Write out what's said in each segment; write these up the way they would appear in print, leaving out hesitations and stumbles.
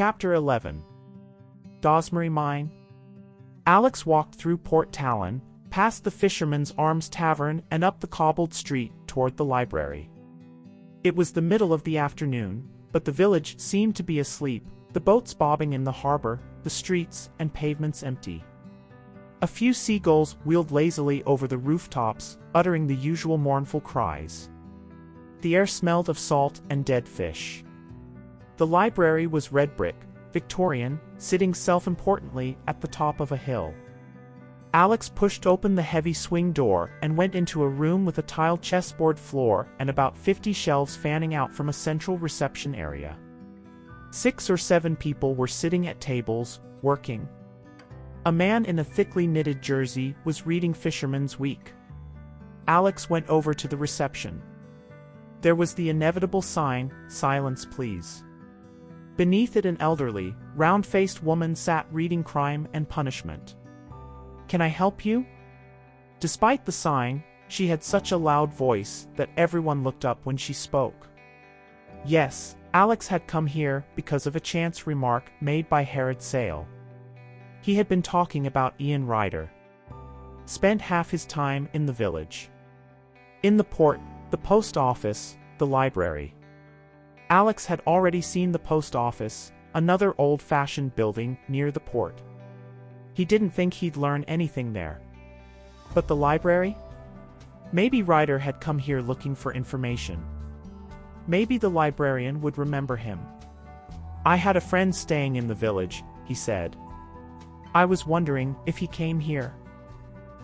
Chapter 11. Dozmary Mine. Alex walked through Port Talon, past the Fisherman's Arms Tavern and up the cobbled street toward the library. It was the middle of the afternoon, but the village seemed to be asleep, the boats bobbing in the harbor, the streets and pavements empty. A few seagulls wheeled lazily over the rooftops, uttering the usual mournful cries. The air smelled of salt and dead fish. The library was red brick, Victorian, sitting self-importantly at the top of a hill. Alex pushed open the heavy swing door and went into a room with a tiled chessboard floor and about 50 shelves fanning out from a central reception area. 6 or 7 people were sitting at tables, working. A man in a thickly knitted jersey was reading Fisherman's Week. Alex went over to the reception. There was the inevitable sign, "Silence please." Beneath it an elderly, round-faced woman sat reading Crime and Punishment. "Can I help you?" Despite the sign, she had such a loud voice that everyone looked up when she spoke. Yes, Alex had come here because of a chance remark made by Herod Sale. He had been talking about Ian Ryder. Spent half his time in the village. In the port, the post office, the library. Alex had already seen the post office, another old-fashioned building near the port. He didn't think he'd learn anything there. But the library? Maybe Ryder had come here looking for information. Maybe the librarian would remember him. "I had a friend staying in the village," he said. "I was wondering if he came here.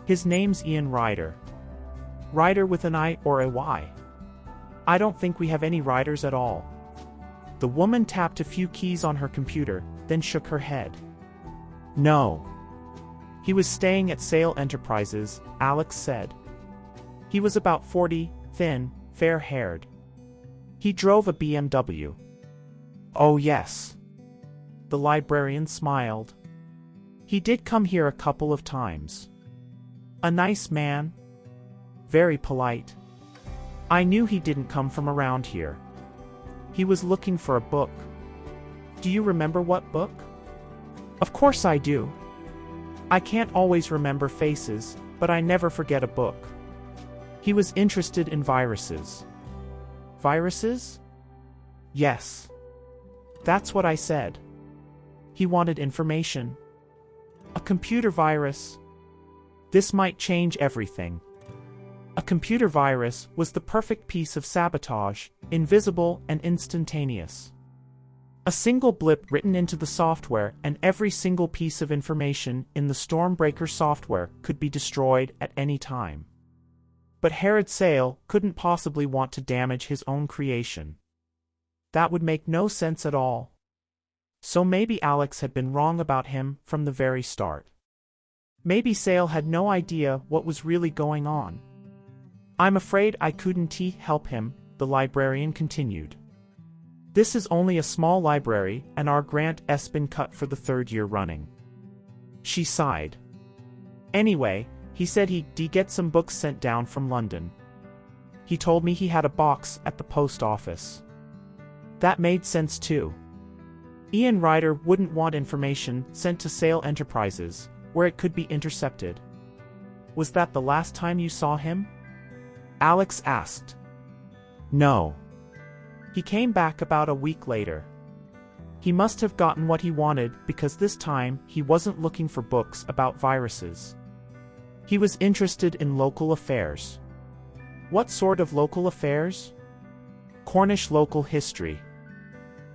His name's Ian Ryder. Ryder with an I or a Y. I don't think we have any Ryders at all." The woman tapped a few keys on her computer, then shook her head. "No. He was staying at Sale Enterprises," Alex said. "He was about 40, thin, fair-haired. He drove a BMW. "Oh yes." The librarian smiled. "He did come here a couple of times. A nice man. Very polite. I knew he didn't come from around here. He was looking for a book." "Do you remember what book?" "Of course I do. I can't always remember faces, but I never forget a book. He was interested in viruses." "Viruses?" "Yes. That's what I said. He wanted information. A computer virus. This might change everything." A computer virus was the perfect piece of sabotage, invisible and instantaneous. A single blip written into the software and every single piece of information in the Stormbreaker software could be destroyed at any time. But Herod Sale couldn't possibly want to damage his own creation. That would make no sense at all. So maybe Alex had been wrong about him from the very start. Maybe Sale had no idea what was really going on. "I'm afraid I couldn't help him," the librarian continued. "This is only a small library and our grant's been cut for the 3rd year running." She sighed. "Anyway, he said he'd get some books sent down from London. He told me he had a box at the post office." That made sense too. Ian Ryder wouldn't want information sent to Sale Enterprises, where it could be intercepted. "Was that the last time you saw him?" Alex asked. "No. He came back about a week later. He must have gotten what he wanted because this time he wasn't looking for books about viruses. He was interested in local affairs." "What sort of local affairs?" "Cornish local history.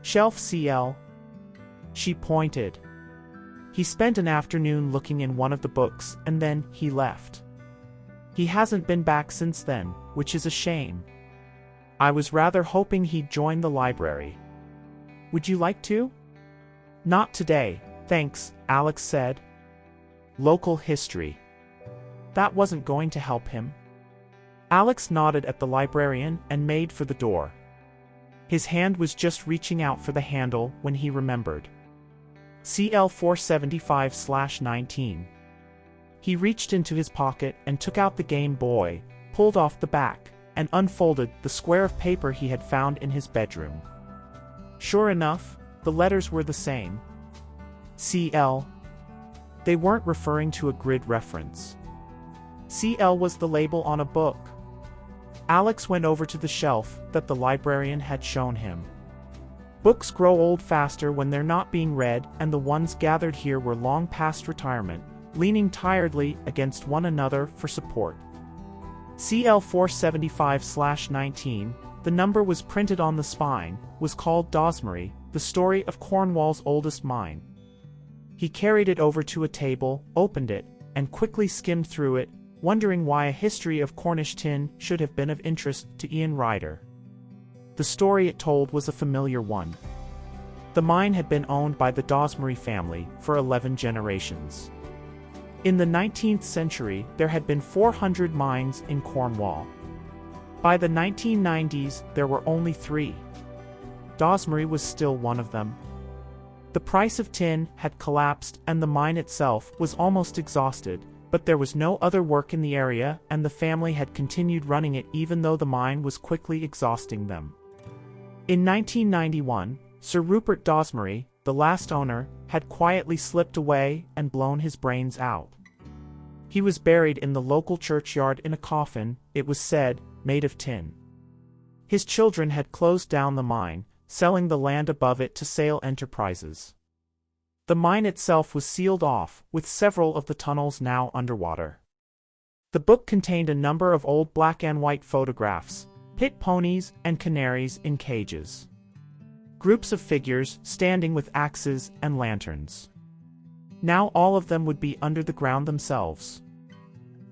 Shelf CL." She pointed. "He spent an afternoon looking in one of the books and then he left. He hasn't been back since then, which is a shame. I was rather hoping he'd join the library. Would you like to?" "Not today, thanks," Alex said. Local history. That wasn't going to help him. Alex nodded at the librarian and made for the door. His hand was just reaching out for the handle when he remembered. CL 475/19. He reached into his pocket and took out the Game Boy, pulled off the back, and unfolded the square of paper he had found in his bedroom. Sure enough, the letters were the same. CL. They weren't referring to a grid reference. CL was the label on a book. Alex went over to the shelf that the librarian had shown him. Books grow old faster when they're not being read, and the ones gathered here were long past retirement, leaning tiredly against one another for support. CL 475/19, the number was printed on the spine, was called Dozmary, the story of Cornwall's oldest mine. He carried it over to a table, opened it, and quickly skimmed through it, wondering why a history of Cornish tin should have been of interest to Ian Ryder. The story it told was a familiar one. The mine had been owned by the Dozmary family for 11 generations. In the 19th century, there had been 400 mines in Cornwall. By the 1990s, there were only 3. Dozmary was still one of them. The price of tin had collapsed and the mine itself was almost exhausted, but there was no other work in the area and the family had continued running it even though the mine was quickly exhausting them. In 1991, Sir Rupert Dozmary, the last owner, had quietly slipped away and blown his brains out. He was buried in the local churchyard in a coffin, it was said, made of tin. His children had closed down the mine, selling the land above it to Sale Enterprises. The mine itself was sealed off, with several of the tunnels now underwater. The book contained a number of old black and white photographs, pit ponies and canaries in cages. Groups of figures standing with axes and lanterns. Now all of them would be under the ground themselves.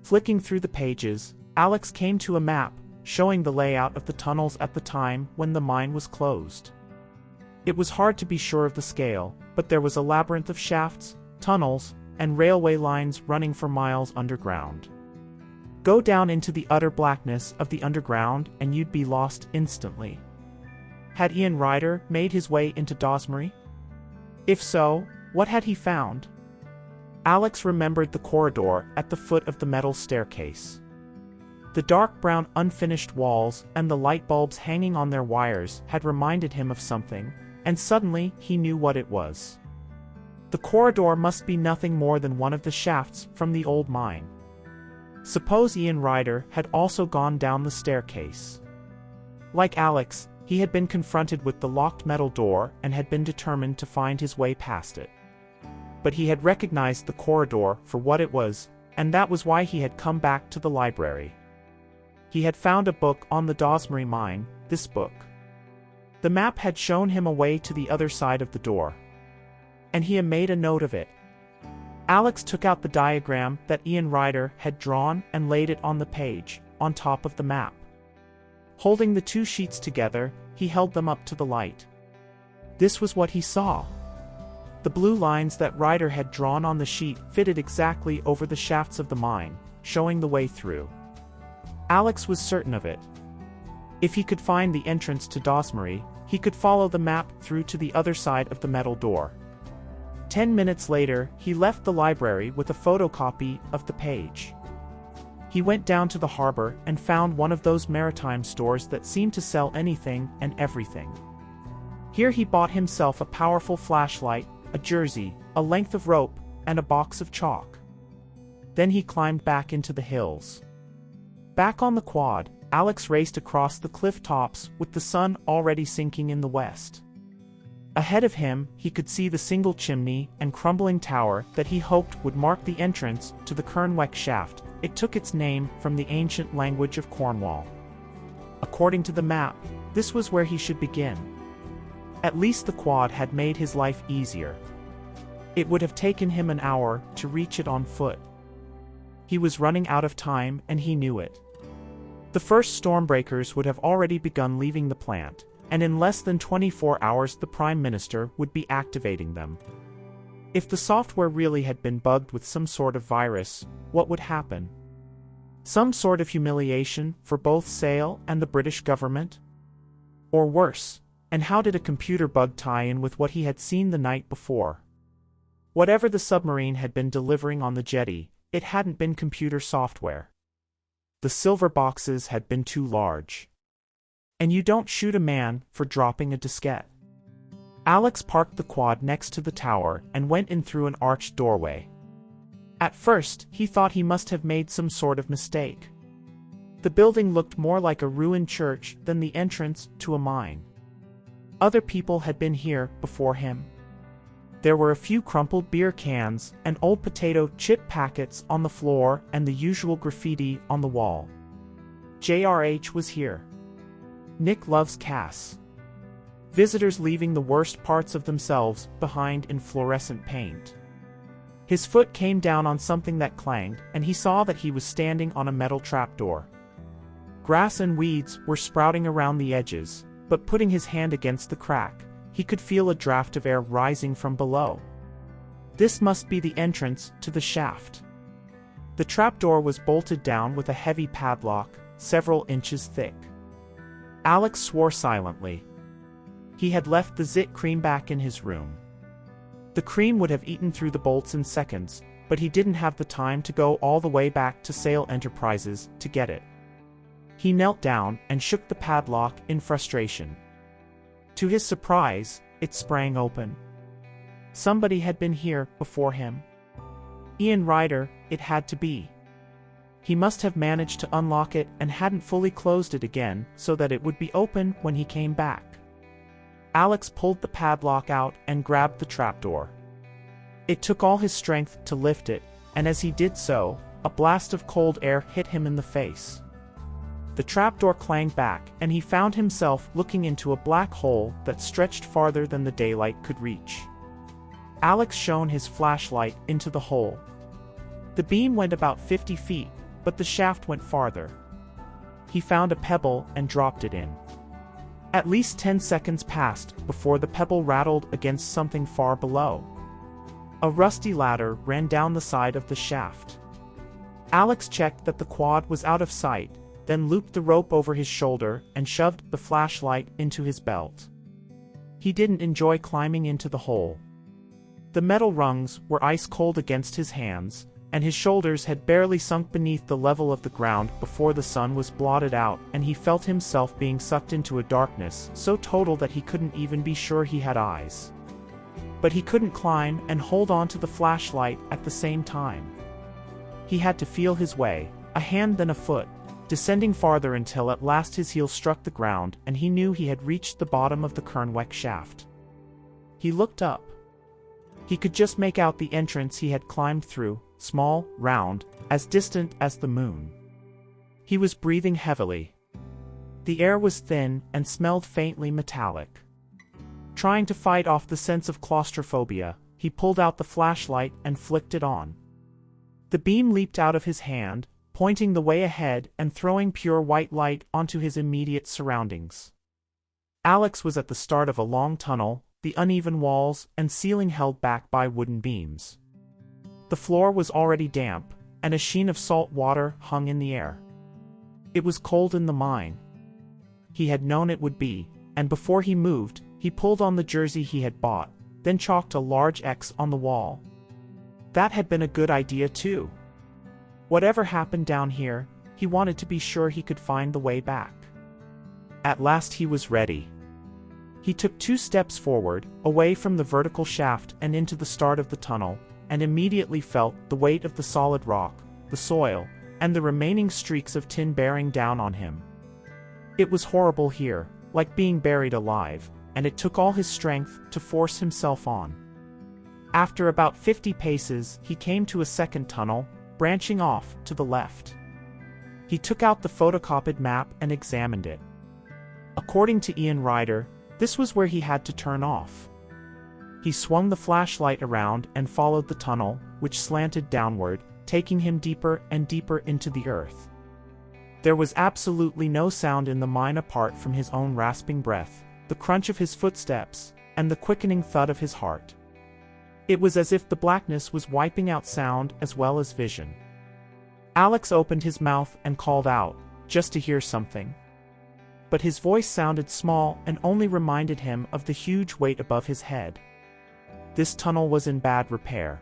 Flicking through the pages, Alex came to a map, showing the layout of the tunnels at the time when the mine was closed. It was hard to be sure of the scale, but there was a labyrinth of shafts, tunnels, and railway lines running for miles underground. Go down into the utter blackness of the underground and you'd be lost instantly. Had Ian Ryder made his way into Dozmary? If so, what had he found? Alex remembered the corridor at the foot of the metal staircase. The dark brown unfinished walls and the light bulbs hanging on their wires had reminded him of something, and suddenly he knew what it was. The corridor must be nothing more than one of the shafts from the old mine. Suppose Ian Ryder had also gone down the staircase. Like Alex, he had been confronted with the locked metal door and had been determined to find his way past it. But he had recognized the corridor for what it was, and that was why he had come back to the library. He had found a book on the Dozmary mine, this book. The map had shown him a way to the other side of the door. And he had made a note of it. Alex took out the diagram that Ian Ryder had drawn and laid it on the page, on top of the map. Holding the 2 sheets together, he held them up to the light. This was what he saw. The blue lines that Ryder had drawn on the sheet fitted exactly over the shafts of the mine, showing the way through. Alex was certain of it. If he could find the entrance to Dozmary, he could follow the map through to the other side of the metal door. 10 minutes later, he left the library with a photocopy of the page. He went down to the harbor and found one of those maritime stores that seemed to sell anything and everything. Here he bought himself a powerful flashlight, a jersey, a length of rope, and a box of chalk. Then he climbed back into the hills. Back on the quad, Alex raced across the cliff tops with the sun already sinking in the west. Ahead of him, he could see the single chimney and crumbling tower that he hoped would mark the entrance to the Kernweck shaft. It took its name from the ancient language of Cornwall. According to the map, this was where he should begin. At least the quad had made his life easier. It would have taken him an hour to reach it on foot. He was running out of time and he knew it. The first Stormbreakers would have already begun leaving the plant, and in less than 24 hours the Prime Minister would be activating them. If the software really had been bugged with some sort of virus, what would happen? Some sort of humiliation for both Sale and the British government? Or worse, and how did a computer bug tie in with what he had seen the night before? Whatever the submarine had been delivering on the jetty, it hadn't been computer software. The silver boxes had been too large. And you don't shoot a man for dropping a diskette. Alex parked the quad next to the tower and went in through an arched doorway. At first, he thought he must have made some sort of mistake. The building looked more like a ruined church than the entrance to a mine. Other people had been here before him. There were a few crumpled beer cans and old potato chip packets on the floor and the usual graffiti on the wall. JRH was here. Nick loves Cass. Visitors leaving the worst parts of themselves behind in fluorescent paint. His foot came down on something that clanged, and he saw that he was standing on a metal trapdoor. Grass and weeds were sprouting around the edges, but putting his hand against the crack, he could feel a draft of air rising from below. This must be the entrance to the shaft. The trapdoor was bolted down with a heavy padlock, several inches thick. Alex swore silently. He had left the zit cream back in his room. The cream would have eaten through the bolts in seconds, but he didn't have the time to go all the way back to Sale Enterprises to get it. He knelt down and shook the padlock in frustration. To his surprise, it sprang open. Somebody had been here before him. Ian Ryder, it had to be. He must have managed to unlock it and hadn't fully closed it again so that it would be open when he came back. Alex pulled the padlock out and grabbed the trapdoor. It took all his strength to lift it, and as he did so, a blast of cold air hit him in the face. The trapdoor clanged back, and he found himself looking into a black hole that stretched farther than the daylight could reach. Alex shone his flashlight into the hole. The beam went about 50 feet, but the shaft went farther. He found a pebble and dropped it in. At least 10 seconds passed before the pebble rattled against something far below. A rusty ladder ran down the side of the shaft. Alex checked that the quad was out of sight, then looped the rope over his shoulder and shoved the flashlight into his belt. He didn't enjoy climbing into the hole. The metal rungs were ice cold against his hands, and his shoulders had barely sunk beneath the level of the ground before the sun was blotted out, and he felt himself being sucked into a darkness so total that he couldn't even be sure he had eyes. But he couldn't climb and hold on to the flashlight at the same time. He had to feel his way, a hand then a foot, descending farther until at last his heel struck the ground and he knew he had reached the bottom of the Kernweck shaft. He looked up. He could just make out the entrance he had climbed through, small, round, as distant as the moon. He was breathing heavily. The air was thin and smelled faintly metallic. Trying to fight off the sense of claustrophobia, he pulled out the flashlight and flicked it on. The beam leaped out of his hand, pointing the way ahead and throwing pure white light onto his immediate surroundings. Alex was at the start of a long tunnel, the uneven walls and ceiling held back by wooden beams. The floor was already damp, and a sheen of salt water hung in the air. It was cold in the mine. He had known it would be, and before he moved, he pulled on the jersey he had bought, then chalked a large X on the wall. That had been a good idea too. Whatever happened down here, he wanted to be sure he could find the way back. At last he was ready. He took 2 steps forward, away from the vertical shaft and into the start of the tunnel, and immediately felt the weight of the solid rock, the soil, and the remaining streaks of tin bearing down on him. It was horrible here, like being buried alive, and it took all his strength to force himself on. After about 50 paces, he came to a second tunnel, branching off to the left. He took out the photocopied map and examined it. According to Ian Ryder, this was where he had to turn off. He swung the flashlight around and followed the tunnel, which slanted downward, taking him deeper and deeper into the earth. There was absolutely no sound in the mine apart from his own rasping breath, the crunch of his footsteps, and the quickening thud of his heart. It was as if the blackness was wiping out sound as well as vision. Alex opened his mouth and called out, just to hear something. But his voice sounded small and only reminded him of the huge weight above his head. This tunnel was in bad repair.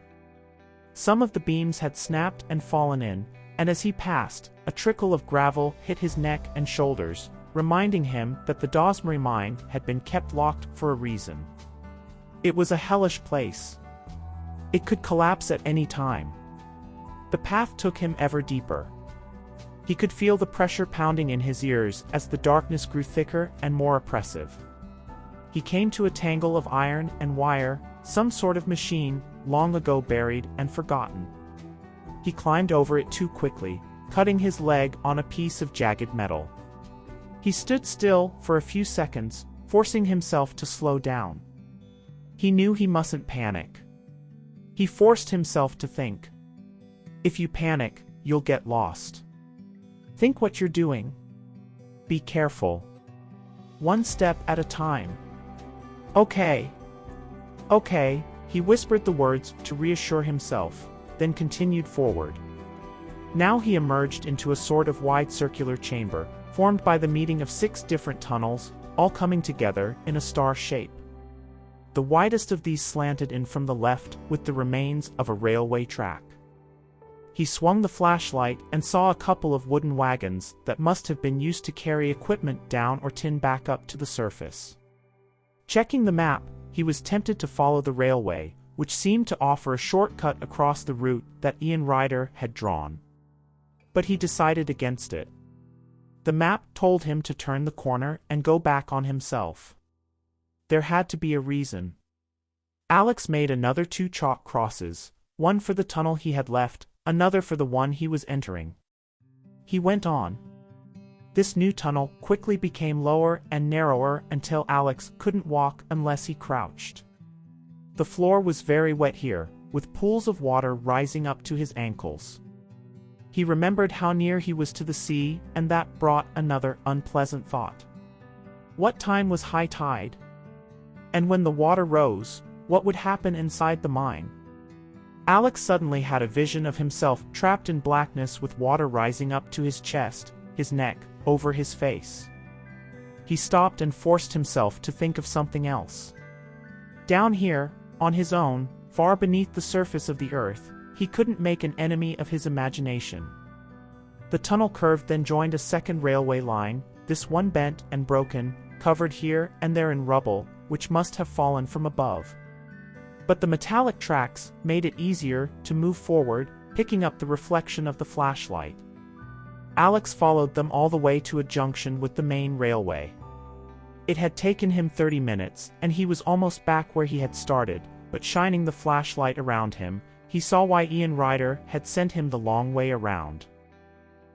Some of the beams had snapped and fallen in, and as he passed, a trickle of gravel hit his neck and shoulders, reminding him that the Dozmary mine had been kept locked for a reason. It was a hellish place. It could collapse at any time. The path took him ever deeper. He could feel the pressure pounding in his ears as the darkness grew thicker and more oppressive. He came to a tangle of iron and wire, some sort of machine, long ago buried and forgotten. He climbed over it too quickly, cutting his leg on a piece of jagged metal. He stood still for a few seconds, forcing himself to slow down. He knew he mustn't panic. He forced himself to think. If you panic, you'll get lost. Think what you're doing. Be careful. One step at a time. Okay. Okay, he whispered the words to reassure himself, then continued forward. Now he emerged into a sort of wide circular chamber, formed by the meeting of 6 different tunnels, all coming together in a star shape. The widest of these slanted in from the left with the remains of a railway track. He swung the flashlight and saw a couple of wooden wagons that must have been used to carry equipment down or tin back up to the surface. Checking the map, he was tempted to follow the railway, which seemed to offer a shortcut across the route that Ian Ryder had drawn. But he decided against it. The map told him to turn the corner and go back on himself. There had to be a reason. Alex made another 2 chalk crosses, one for the tunnel he had left, another for the one he was entering. He went on. This new tunnel quickly became lower and narrower until Alex couldn't walk unless he crouched. The floor was very wet here, with pools of water rising up to his ankles. He remembered how near he was to the sea, and that brought another unpleasant thought. What time was high tide? And when the water rose, what would happen inside the mine? Alex suddenly had a vision of himself trapped in blackness with water rising up to his chest, his neck, over his face. He stopped and forced himself to think of something else. Down here, on his own, far beneath the surface of the earth, he couldn't make an enemy of his imagination. The tunnel curved then joined a second railway line, this one bent and broken, covered here and there in rubble, which must have fallen from above. But the metallic tracks made it easier to move forward, picking up the reflection of the flashlight. Alex followed them all the way to a junction with the main railway. It had taken him 30 minutes, and he was almost back where he had started, but shining the flashlight around him, he saw why Ian Ryder had sent him the long way around.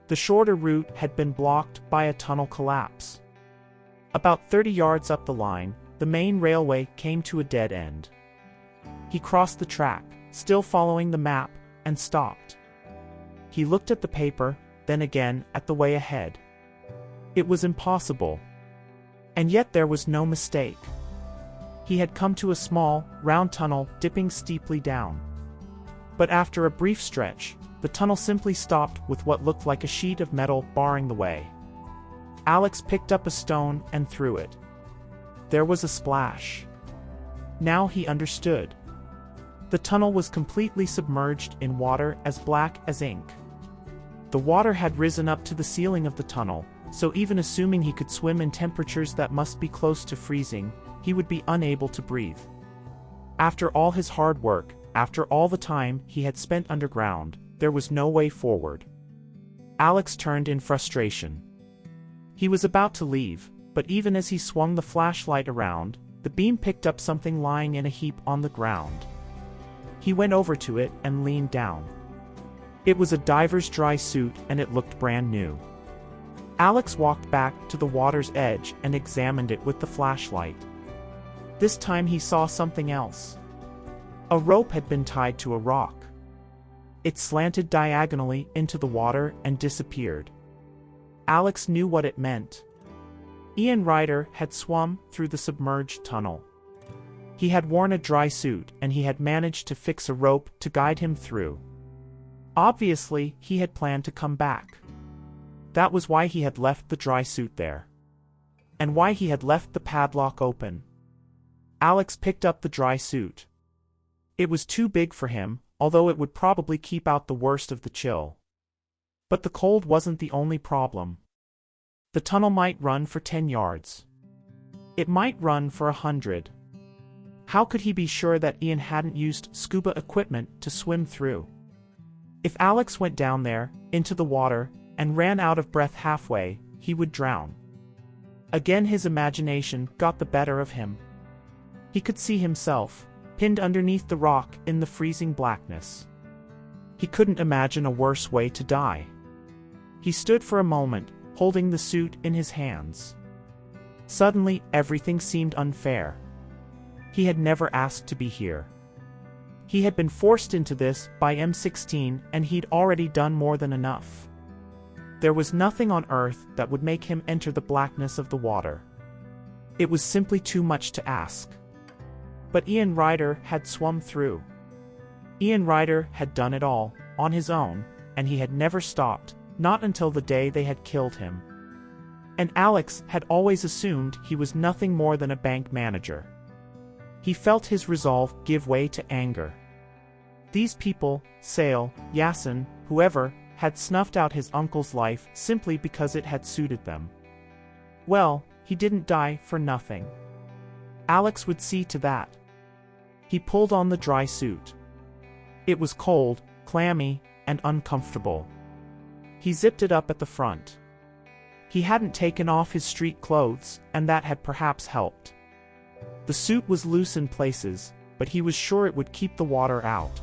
The shorter route had been blocked by a tunnel collapse. About 30 yards up the line, the main railway came to a dead end. He crossed the track, still following the map, and stopped. He looked at the paper, then again at the way ahead. It was impossible. And yet there was no mistake. He had come to a small, round tunnel dipping steeply down. But after a brief stretch, the tunnel simply stopped with what looked like a sheet of metal barring the way. Alex picked up a stone and threw it. There was a splash. Now he understood. The tunnel was completely submerged in water as black as ink. The water had risen up to the ceiling of the tunnel, so even assuming he could swim in temperatures that must be close to freezing, he would be unable to breathe. After all his hard work, after all the time he had spent underground, there was no way forward. Alex turned in frustration. He was about to leave, but even as he swung the flashlight around, the beam picked up something lying in a heap on the ground. He went over to it and leaned down. It was a diver's dry suit and it looked brand new. Alex walked back to the water's edge and examined it with the flashlight. This time he saw something else. A rope had been tied to a rock. It slanted diagonally into the water and disappeared. Alex knew what it meant. Ian Ryder had swum through the submerged tunnel. He had worn a dry suit and he had managed to fix a rope to guide him through. Obviously, he had planned to come back. That was why he had left the dry suit there. And why he had left the padlock open. Alex picked up the dry suit. It was too big for him, although it would probably keep out the worst of the chill. But the cold wasn't the only problem. The tunnel might run for 10 yards. It might run for 100. How could he be sure that Ian hadn't used scuba equipment to swim through? If Alex went down there, into the water, and ran out of breath halfway, he would drown. Again his imagination got the better of him. He could see himself, pinned underneath the rock in the freezing blackness. He couldn't imagine a worse way to die. He stood for a moment, holding the suit in his hands. Suddenly, everything seemed unfair. He had never asked to be here. He had been forced into this by M16, and he'd already done more than enough. There was nothing on Earth that would make him enter the blackness of the water. It was simply too much to ask. But Ian Ryder had swum through. Ian Ryder had done it all, on his own, and he had never stopped, not until the day they had killed him. And Alex had always assumed he was nothing more than a bank manager. He felt his resolve give way to anger. These people, Sale, Yasin, whoever, had snuffed out his uncle's life simply because it had suited them. Well, he didn't die for nothing. Alex would see to that. He pulled on the dry suit. It was cold, clammy, and uncomfortable. He zipped it up at the front. He hadn't taken off his street clothes, and that had perhaps helped. The suit was loose in places, but he was sure it would keep the water out.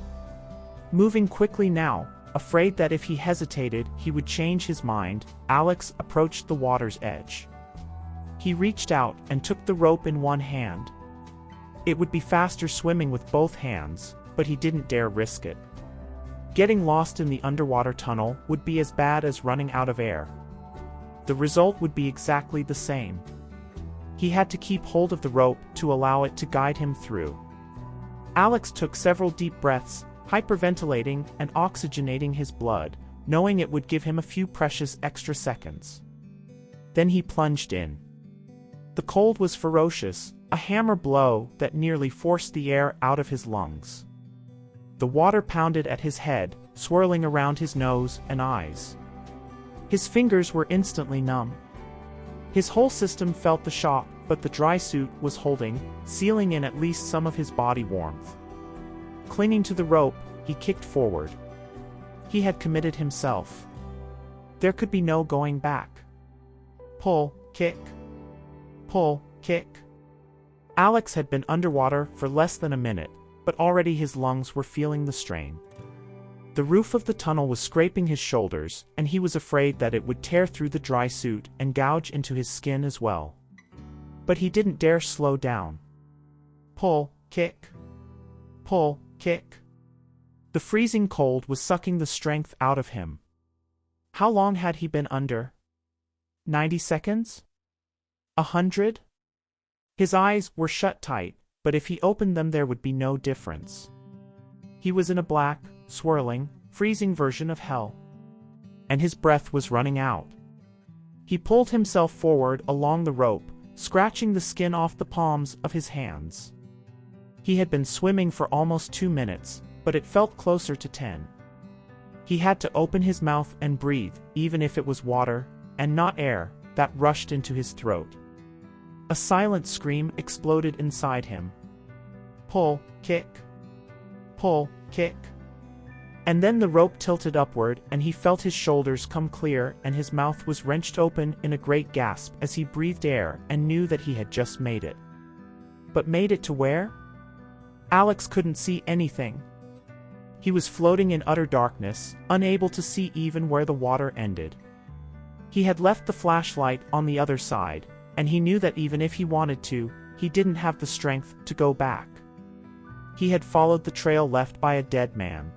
Moving quickly now, afraid that if he hesitated he would change his mind, Alex approached the water's edge. He reached out and took the rope in one hand. It would be faster swimming with both hands, but he didn't dare risk it. Getting lost in the underwater tunnel would be as bad as running out of air. The result would be exactly the same. He had to keep hold of the rope to allow it to guide him through. Alex took several deep breaths, hyperventilating and oxygenating his blood, knowing it would give him a few precious extra seconds. Then he plunged in. The cold was ferocious, a hammer blow that nearly forced the air out of his lungs. The water pounded at his head, swirling around his nose and eyes. His fingers were instantly numb. His whole system felt the shock, but the dry suit was holding, sealing in at least some of his body warmth. Clinging to the rope, he kicked forward. He had committed himself. There could be no going back. Pull, kick. Pull, kick. Alex had been underwater for less than a minute, but already his lungs were feeling the strain. The roof of the tunnel was scraping his shoulders, and he was afraid that it would tear through the dry suit and gouge into his skin as well. But he didn't dare slow down. Pull, kick. Pull, kick. The freezing cold was sucking the strength out of him. How long had he been under? 90 seconds? 100? His eyes were shut tight, but if he opened them there would be no difference. He was in a black, swirling, freezing version of hell. And his breath was running out. He pulled himself forward along the rope, scratching the skin off the palms of his hands. He had been swimming for almost 2 minutes, but it felt closer to 10. He had to open his mouth and breathe, even if it was water, and not air, that rushed into his throat. A silent scream exploded inside him. Pull, kick. Pull, kick. And then the rope tilted upward and he felt his shoulders come clear and his mouth was wrenched open in a great gasp as he breathed air and knew that he had just made it. But made it to where? Alex couldn't see anything. He was floating in utter darkness, unable to see even where the water ended. He had left the flashlight on the other side, and he knew that even if he wanted to, he didn't have the strength to go back. He had followed the trail left by a dead man.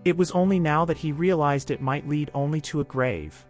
It was only now that he realized it might lead only to a grave.